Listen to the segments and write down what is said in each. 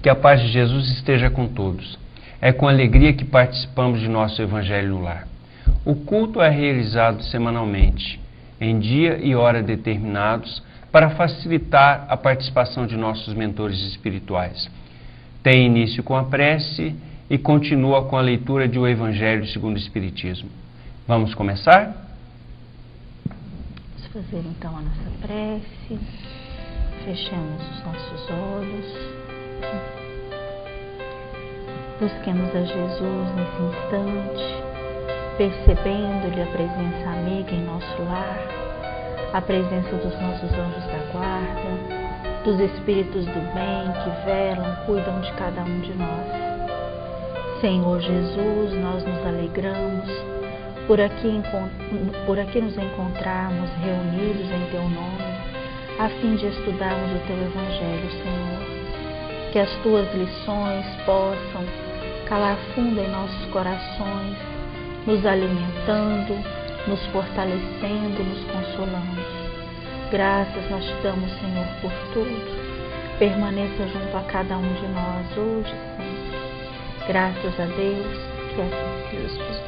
Que a paz de Jesus esteja com todos. É com alegria que participamos de nosso Evangelho no Lar. O culto é realizado semanalmente, em dia e hora determinados, para facilitar a participação de nossos mentores espirituais. Tem início com a prece e continua com a leitura do Evangelho segundo o Espiritismo. Vamos começar? Vamos fazer então a nossa prece. Fechamos os nossos olhos. Busquemos a Jesus nesse instante, percebendo-lhe a presença amiga em nosso lar, a presença dos nossos anjos da guarda, dos espíritos do bem que velam, cuidam de cada um de nós. Senhor Jesus, nós nos alegramos por aqui nos encontrarmos reunidos em Teu nome, a fim de estudarmos o Teu Evangelho, Senhor. Que as Tuas lições possam calar fundo em nossos corações, nos alimentando, nos fortalecendo, nos consolando. Graças nós te damos, Senhor, por tudo. Permaneça junto a cada um de nós hoje e sempre. Graças a Deus, que assim seja.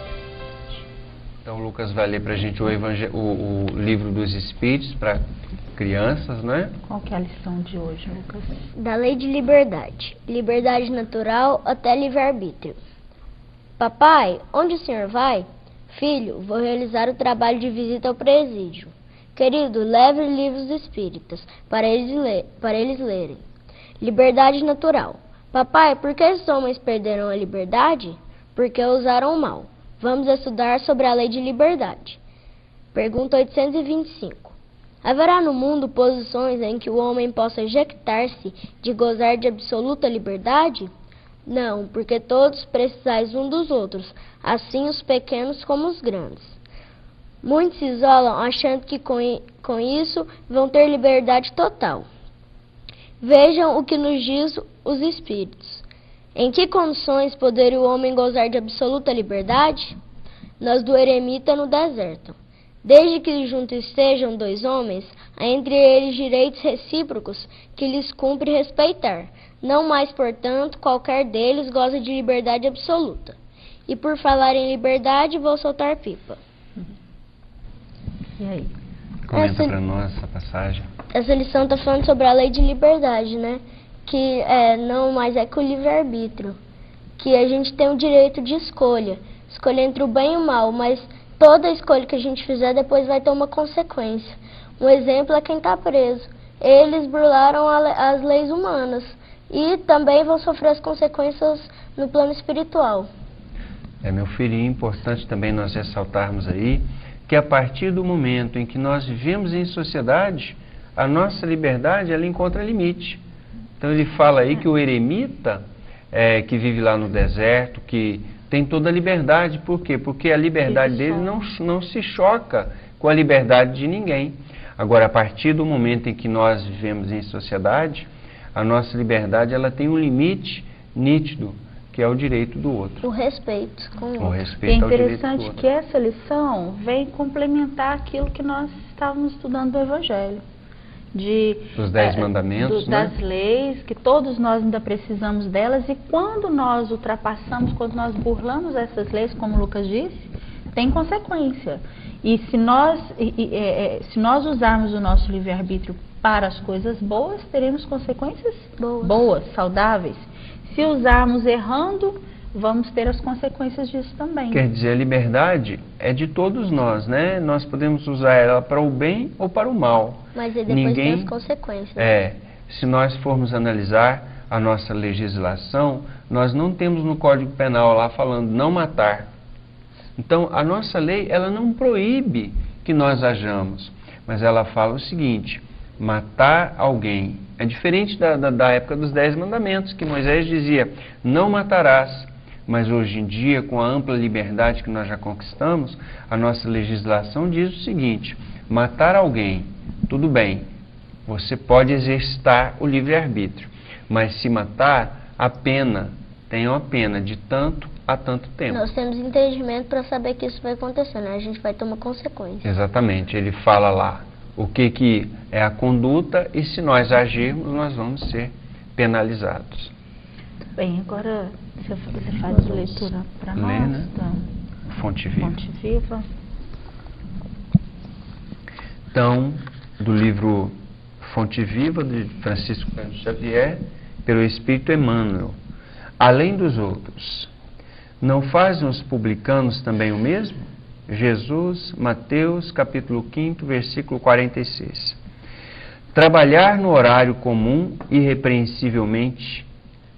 Então, Lucas vai ler para a gente o livro dos Espíritos para crianças, não é? Qual que é a lição de hoje, Lucas? Da lei de liberdade. Liberdade natural até livre-arbítrio. Papai, onde o senhor vai? Filho, vou realizar o trabalho de visita ao presídio. Querido, leve livros espíritas para eles lerem. Liberdade natural. Papai, por que os homens perderam a liberdade? Porque usaram o mal. Vamos estudar sobre a lei de liberdade. Pergunta 825. Haverá no mundo posições em que o homem possa jactar-se de gozar de absoluta liberdade? Não, porque todos precisais um dos outros, assim os pequenos como os grandes. Muitos se isolam achando que com isso vão ter liberdade total. Vejam o que nos diz os Espíritos. Em que condições poderia o homem gozar de absoluta liberdade? Nas do eremita no deserto. Desde que juntos estejam dois homens, há entre eles direitos recíprocos que lhes cumpre respeitar. Não mais, portanto, qualquer deles goza de liberdade absoluta. E por falar em liberdade, vou soltar pipa. E aí? Comenta para nós essa passagem. Essa lição está falando sobre a lei de liberdade, né? Que não mais é que o livre-arbítrio. Que a gente tem o direito de escolha entre o bem e o mal, mas toda escolha que a gente fizer depois vai ter uma consequência. Um exemplo é quem está preso. Eles burlaram as leis humanas e também vão sofrer as consequências no plano espiritual. Meu filho, é importante também nós ressaltarmos aí que a partir do momento em que nós vivemos em sociedade, a nossa liberdade ela encontra limite. Então ele fala aí que o eremita que vive lá no deserto, que tem toda a liberdade. Por quê? Porque a liberdade dele não se choca com a liberdade de ninguém. Agora, a partir do momento em que nós vivemos em sociedade, a nossa liberdade ela tem um limite nítido, que é o direito do outro. O respeito com o outro. O respeito ao direito do outro. É interessante que essa lição vem complementar aquilo que nós estávamos estudando do Evangelho. Dos 10 mandamentos, das leis, que todos nós ainda precisamos delas, e quando nós ultrapassamos, quando nós burlamos essas leis, como o Lucas disse, tem consequência. E se nós usarmos o nosso livre-arbítrio para as coisas boas, teremos consequências boas, saudáveis. Se usarmos errando, vamos ter as consequências disso também. Quer dizer, a liberdade é de todos nós, né? Nós podemos usar ela para o bem ou para o mal. Mas aí depois tem as consequências. Se nós formos analisar a nossa legislação, nós não temos no Código Penal lá falando não matar. Então, a nossa lei, ela não proíbe que nós hajamos, mas ela fala o seguinte: matar alguém. É diferente da época dos 10 mandamentos, que Moisés dizia, não matarás. Mas hoje em dia, com a ampla liberdade que nós já conquistamos, a nossa legislação diz o seguinte: matar alguém, tudo bem, você pode exercitar o livre-arbítrio, mas se matar, a pena, tem uma pena de tanto a tanto tempo. Nós temos entendimento para saber que isso vai acontecer, né? A gente vai ter uma consequência. Exatamente, ele fala lá o que é a conduta e se nós agirmos, nós vamos ser penalizados. Bem, agora você faz a leitura para nós, né? Fonte Viva. Fonte Viva. Então, do livro Fonte Viva, de Francisco Cândido Xavier, pelo Espírito Emmanuel. Além dos outros, não fazem os publicanos também o mesmo? Jesus, Mateus, capítulo 5, versículo 46. Trabalhar no horário comum, irrepreensivelmente,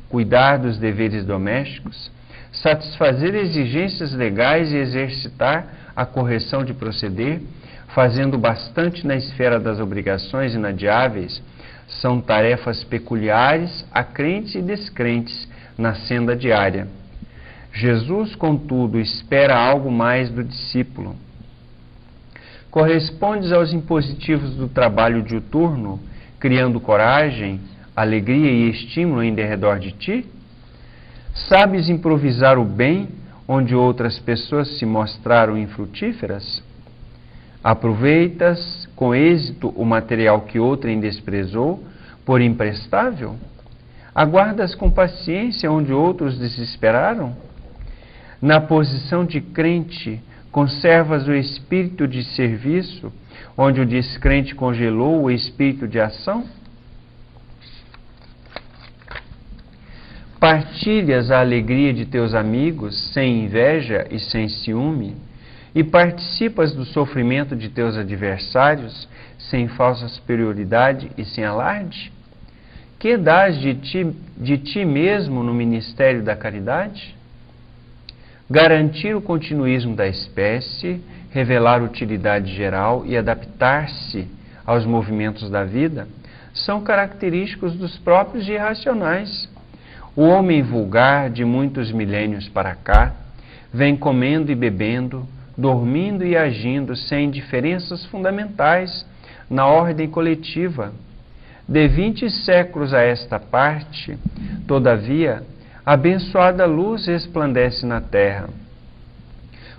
cuidar dos deveres domésticos, satisfazer exigências legais e exercitar a correção de proceder, fazendo bastante na esfera das obrigações inadiáveis, são tarefas peculiares a crentes e descrentes na senda diária. Jesus, contudo, espera algo mais do discípulo. Correspondes aos impositivos do trabalho diuturno, criando coragem, alegria e estímulo em derredor de ti? Sabes improvisar o bem onde outras pessoas se mostraram infrutíferas? Aproveitas com êxito o material que outrem desprezou por imprestável? Aguardas com paciência onde outros desesperaram? Na posição de crente, conservas o espírito de serviço, onde o descrente congelou o espírito de ação? Partilhas a alegria de teus amigos, sem inveja e sem ciúme, e participas do sofrimento de teus adversários, sem falsa superioridade e sem alarde? Que dás de ti mesmo no ministério da caridade? Garantir o continuismo da espécie, revelar utilidade geral e adaptar-se aos movimentos da vida, são característicos dos próprios irracionais. O homem vulgar, de muitos milênios para cá, vem comendo e bebendo, dormindo e agindo sem diferenças fundamentais na ordem coletiva. De 20 séculos a esta parte, todavia, abençoada luz resplandece na terra,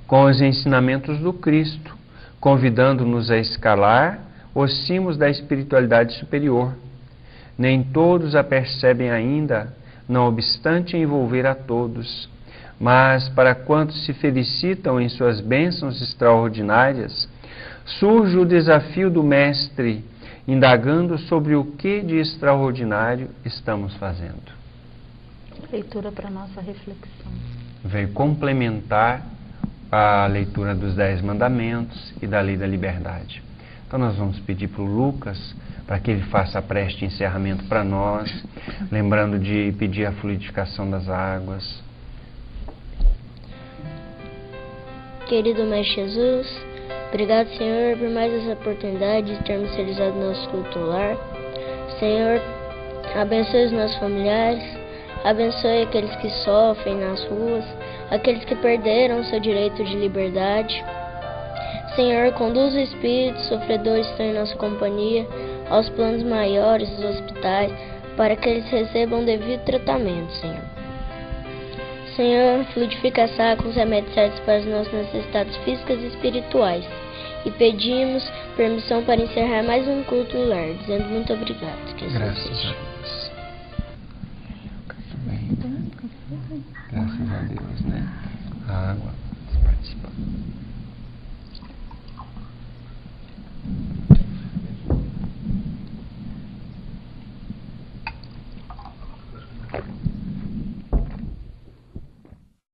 com os ensinamentos do Cristo, convidando-nos a escalar os cimos da espiritualidade superior. Nem todos a percebem ainda, não obstante envolver a todos, mas para quantos se felicitam em suas bênçãos extraordinárias, surge o desafio do Mestre, indagando sobre o que de extraordinário estamos fazendo. Leitura para nossa reflexão. Veio complementar a leitura dos 10 mandamentos e da lei da liberdade. Então nós vamos pedir para o Lucas, para que ele faça a prece de encerramento para nós, lembrando de pedir a fluidificação das águas. Querido Mestre Jesus, obrigado, Senhor, por mais essa oportunidade de termos realizado nosso culto lar. Senhor, abençoe os nossos familiares, abençoe aqueles que sofrem nas ruas, aqueles que perderam seu direito de liberdade. Senhor, conduz o espírito sofredores que estão em nossa companhia aos planos maiores dos hospitais, para que eles recebam devido tratamento, Senhor. Senhor, fluidifica as águas, remédios certos para as nossas necessidades físicas e espirituais. E pedimos permissão para encerrar mais um culto no lar, dizendo muito obrigado. Que Graças a Deus. Graças a Deus, né? A água participa.